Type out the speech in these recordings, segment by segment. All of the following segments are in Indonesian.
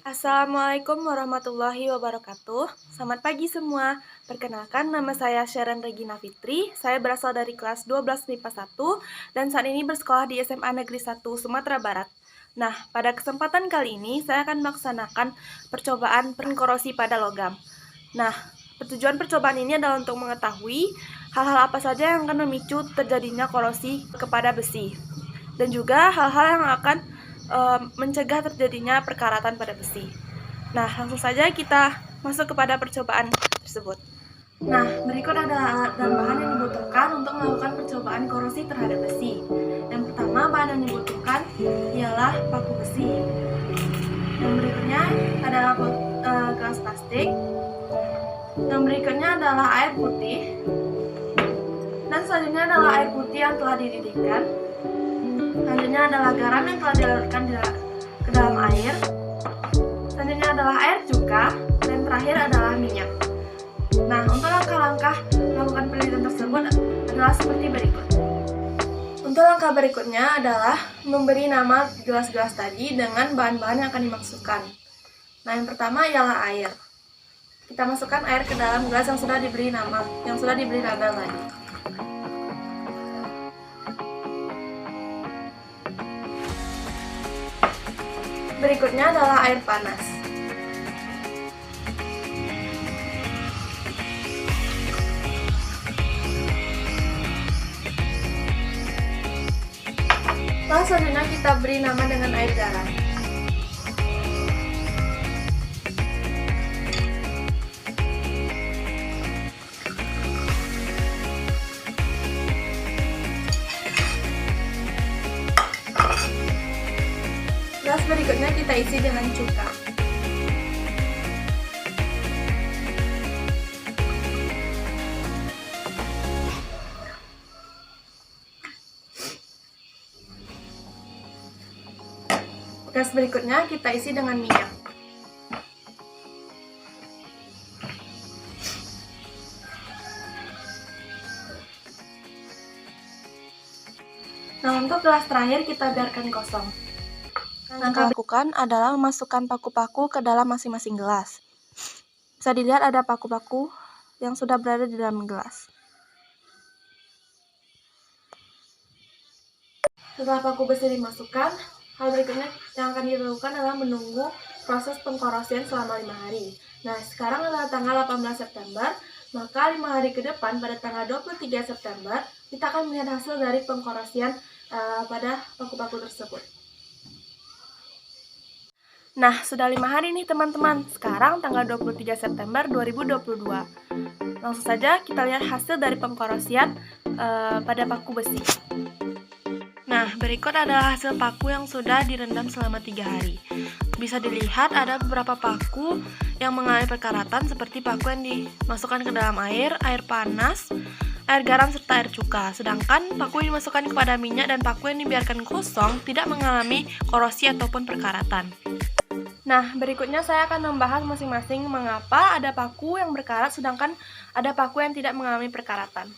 Assalamualaikum warahmatullahi wabarakatuh. Selamat pagi semua. Perkenalkan, nama saya Sharon Regina Fitri. Saya berasal dari kelas 12 MIPA 1 dan saat ini bersekolah di SMA Negeri 1 Sumatera Barat. Nah, pada kesempatan kali ini saya akan melaksanakan percobaan pengkorosi pada logam. Nah, tujuan percobaan ini adalah untuk mengetahui hal-hal apa saja yang akan memicu terjadinya korosi kepada besi dan juga hal-hal yang akan mencegah terjadinya perkaratan pada besi. Nah, langsung saja kita masuk kepada percobaan tersebut. Nah, berikut adalah alat dan bahan yang dibutuhkan untuk melakukan percobaan korosi terhadap besi. Yang pertama, bahan yang dibutuhkan ialah paku besi. Yang berikutnya adalah gelas plastik. Yang berikutnya adalah air putih. Dan selanjutnya adalah air putih yang telah dididihkan. Selanjutnya adalah garam yang telah dilarutkan ke dalam air. Selanjutnya adalah air cuka. Dan terakhir adalah minyak. Nah, untuk langkah-langkah melakukan penelitian tersebut adalah seperti berikut. Untuk langkah berikutnya adalah memberi nama gelas-gelas tadi dengan bahan-bahan yang akan dimasukkan. Nah, yang pertama ialah air. Kita masukkan air ke dalam gelas yang sudah diberi nama, yang sudah diberi label tadi. Berikutnya adalah air panas. Lalu selanjutnya kita beri nama dengan air garam. Gelas berikutnya kita isi dengan cuka. Gelas berikutnya kita isi dengan minyak. Nah, untuk gelas terakhir kita biarkan kosong. Yang kita lakukan adalah memasukkan paku-paku ke dalam masing-masing gelas. Bisa dilihat ada paku-paku yang sudah berada di dalam gelas. Setelah paku besi dimasukkan, hal berikutnya yang akan dilakukan adalah menunggu proses pengkorosian selama 5 hari. Nah, sekarang adalah tanggal 18 September, maka 5 hari ke depan pada tanggal 23 September, kita akan melihat hasil dari pengkorosian pada paku-paku tersebut. Nah, sudah 5 hari nih teman-teman. Sekarang tanggal 23 September 2022. Langsung saja kita lihat hasil dari pengkorosian pada paku besi. Nah, berikut adalah hasil paku yang sudah direndam selama 3 hari. Bisa dilihat ada beberapa paku yang mengalami perkaratan seperti paku yang dimasukkan ke dalam air panas, air garam, serta air cuka. Sedangkan paku yang dimasukkan kepada minyak dan paku yang dibiarkan kosong tidak mengalami korosi ataupun perkaratan. Nah, berikutnya saya akan membahas masing-masing mengapa ada paku yang berkarat sedangkan ada paku yang tidak mengalami perkaratan.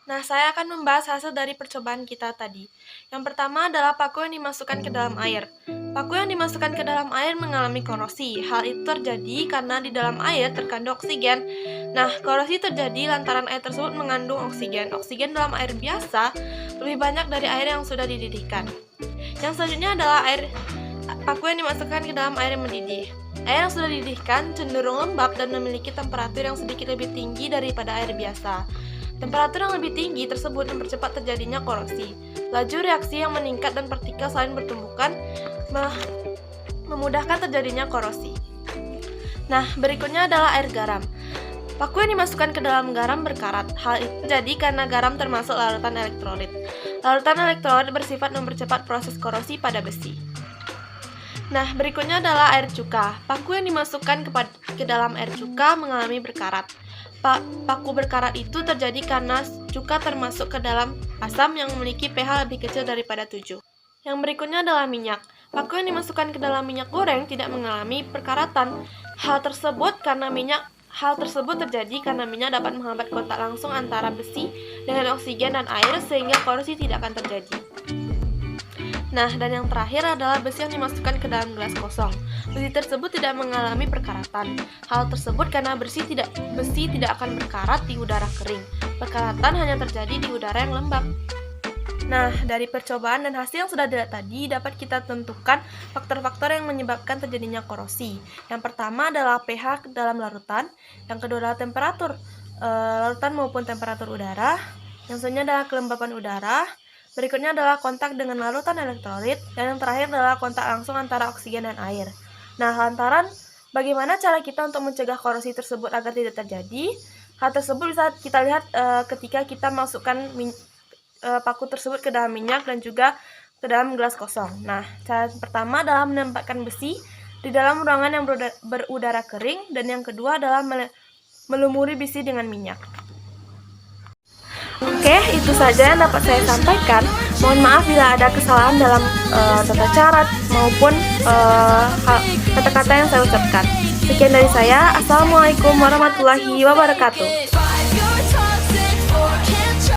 Nah, saya akan membahas hasil dari percobaan kita tadi. Yang pertama adalah paku yang dimasukkan ke dalam air. Paku yang dimasukkan ke dalam air mengalami korosi. Hal itu terjadi karena di dalam air terkandung oksigen. Nah, korosi terjadi lantaran air tersebut mengandung oksigen. Oksigen dalam air biasa lebih banyak dari air yang sudah dididihkan. Yang selanjutnya adalah paku yang dimasukkan ke dalam air yang mendidih. Air yang sudah dididihkan cenderung lembab dan memiliki temperatur yang sedikit lebih tinggi daripada air biasa. Temperatur yang lebih tinggi tersebut mempercepat terjadinya korosi. Laju reaksi yang meningkat dan partikel saling bertumbukan memudahkan terjadinya korosi. Nah, berikutnya adalah air garam. Paku yang dimasukkan ke dalam garam berkarat. Hal itu terjadi karena garam termasuk larutan elektrolit. Larutan elektrolit bersifat mempercepat proses korosi pada besi. Nah, berikutnya adalah air cuka. Paku yang dimasukkan ke dalam air cuka mengalami berkarat. Paku berkarat itu terjadi karena cuka termasuk ke dalam asam yang memiliki pH lebih kecil daripada 7. Yang berikutnya adalah minyak. Paku yang dimasukkan ke dalam minyak goreng tidak mengalami perkaratan. Hal tersebut terjadi karena minyak dapat menghambat kontak langsung antara besi dengan oksigen dan air sehingga korosi tidak akan terjadi. Nah, dan yang terakhir adalah besi yang dimasukkan ke dalam gelas kosong. Besi tersebut tidak mengalami perkaratan. Hal tersebut karena besi tidak akan berkarat di udara kering. Perkaratan hanya terjadi di udara yang lembab. Nah, dari percobaan dan hasil yang sudah dilihat tadi, dapat kita tentukan faktor-faktor yang menyebabkan terjadinya korosi. Yang pertama adalah pH dalam larutan, yang kedua adalah temperatur larutan maupun temperatur udara, yang selanjutnya adalah kelembapan udara, berikutnya adalah kontak dengan larutan elektrolit, dan yang terakhir adalah kontak langsung antara oksigen dan air. Nah, lantaran bagaimana cara kita untuk mencegah korosi tersebut agar tidak terjadi? Hal tersebut bisa kita lihat ketika kita masukkan paku tersebut ke dalam minyak dan juga ke dalam gelas kosong. Nah, cara pertama adalah menempatkan besi di dalam ruangan yang berudara kering, dan yang kedua adalah melumuri besi dengan minyak. Oke, itu saja yang dapat saya sampaikan. Mohon maaf bila ada kesalahan dalam tata cara maupun kata-kata yang saya ucapkan. Sekian dari saya. Assalamualaikum warahmatullahi wabarakatuh.